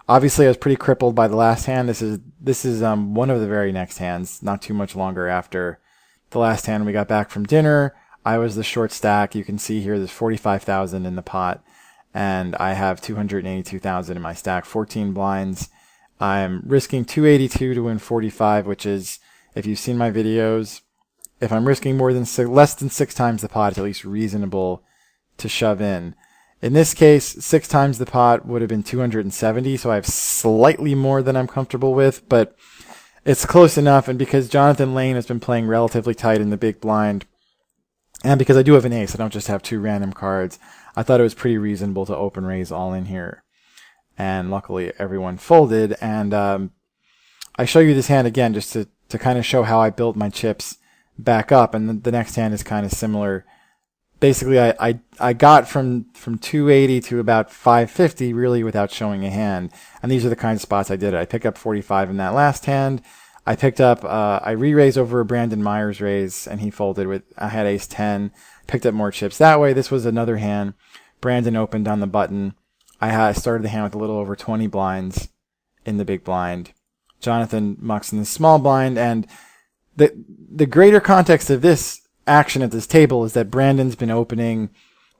Obviously, I was pretty crippled by the last hand. This is one of the very next hands, not too much longer after the last hand we got back from dinner. I was the short stack. You can see here there's 45,000 in the pot, and I have 282,000 in my stack, 14 blinds. I'm risking 282 to win 45, which is, if you've seen my videos, if I'm risking less than 6 times the pot, it's at least reasonable to shove in. In this case, 6 times the pot would have been 270, so I have slightly more than I'm comfortable with, but it's close enough. And because Jonathan Lane has been playing relatively tight in the big blind, and because I do have an ace, I don't just have 2 random cards, I thought it was pretty reasonable to open raise all in here. And luckily everyone folded, and I show you this hand again just to kind of show how I built my chips back up, and the next hand is kind of similar. Basically, I got from 280 to about 550 really without showing a hand, and these are the kinds of spots I did it. I picked up 45 in that last hand. I picked up, I re-raised over a Brandon Myers raise, and he folded with, I had ace 10, picked up more chips that way. This was another hand. Brandon opened on the button. I started the hand with a little over 20 blinds in the big blind. Jonathan mucks in the small blind, and the greater context of this action at this table is that Brandon's been opening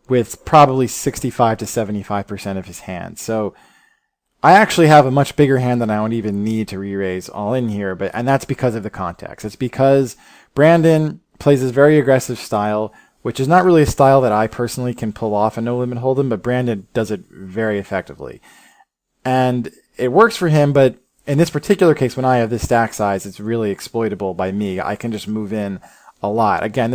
with probably 65 to 75% of his hand. So I actually have a much bigger hand than I would even need to re-raise all in here, and that's because of the context. It's because Brandon plays this very aggressive style, which is not really a style that I personally can pull off a no-limit hold'em, but Brandon does it very effectively. And it works for him, but in this particular case, when I have this stack size, it's really exploitable by me. I can just move in a lot. Again,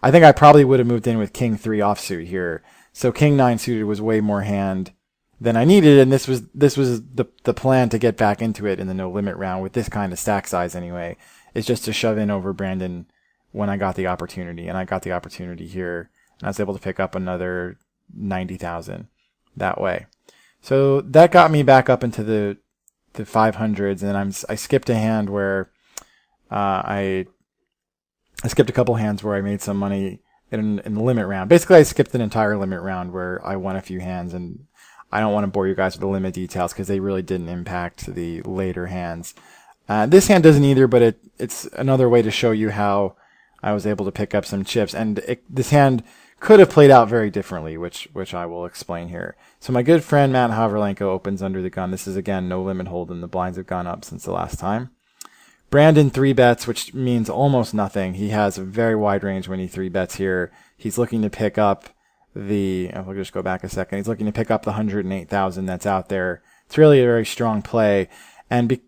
I think I probably would have moved in with King 3 offsuit here. So King 9 suited was way more hand than I needed, and this was the plan to get back into it in the no limit round with this kind of stack size anyway. Is just to shove in over Brandon when I got the opportunity, and I got the opportunity here, and I was able to pick up another 90,000 that way. So that got me back up into the 500s, and I skipped a hand where I skipped a couple hands where I made some money in the limit round. Basically, I skipped an entire limit round where I won a few hands, and I don't want to bore you guys with the limit details because they really didn't impact the later hands. This hand doesn't either, but it's another way to show you how I was able to pick up some chips, and this hand could have played out very differently, which I will explain here. So my good friend Matt Haverlenko opens under the gun. This is again no limit hold'em. The blinds have gone up since the last time. Brandon 3-bets, which means almost nothing. He has a very wide range when he 3-bets here. He's looking to pick up we'll just go back a second. He's looking to pick up the 108,000 that's out there. It's really a very strong play. And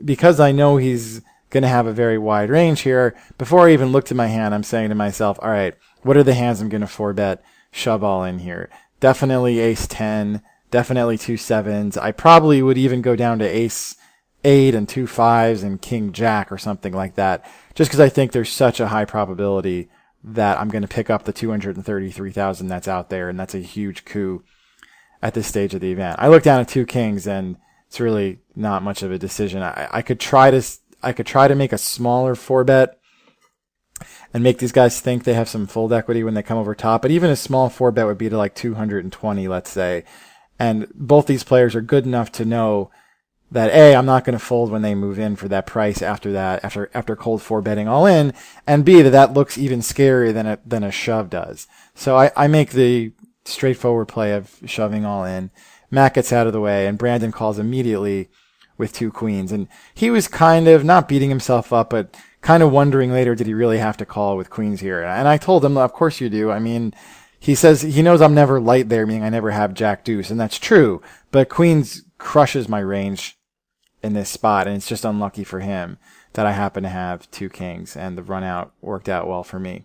because I know he's going to have a very wide range here, before I even looked at my hand, I'm saying to myself, all right, what are the hands I'm going to 4-bet, shove all in here? Definitely ace 10, definitely 2 7s. I probably would even go down to ace 8 and 2 5s and king jack or something like that, just because I think there's such a high probability that I'm going to pick up the 233,000 that's out there, and that's a huge coup at this stage of the event. I look down at 2 kings, and it's really not much of a decision. I could try to make a smaller 4-bet and make these guys think they have some fold equity when they come over top, but even a small 4-bet would be to like 220, let's say. And both these players are good enough to know that A, I'm not going to fold when they move in for that price after cold 4-betting all in, and B, that looks even scarier than a shove does. So I make the straightforward play of shoving all in. Matt gets out of the way, and Brandon calls immediately with 2 queens. And he was kind of not beating himself up, but kind of wondering later, did he really have to call with queens here? And I told him, of course you do. I mean, he says he knows I'm never light there, meaning I never have jack deuce, and that's true. But queens crushes my range in this spot, and it's just unlucky for him that I happen to have 2 kings, and the run out worked out well for me.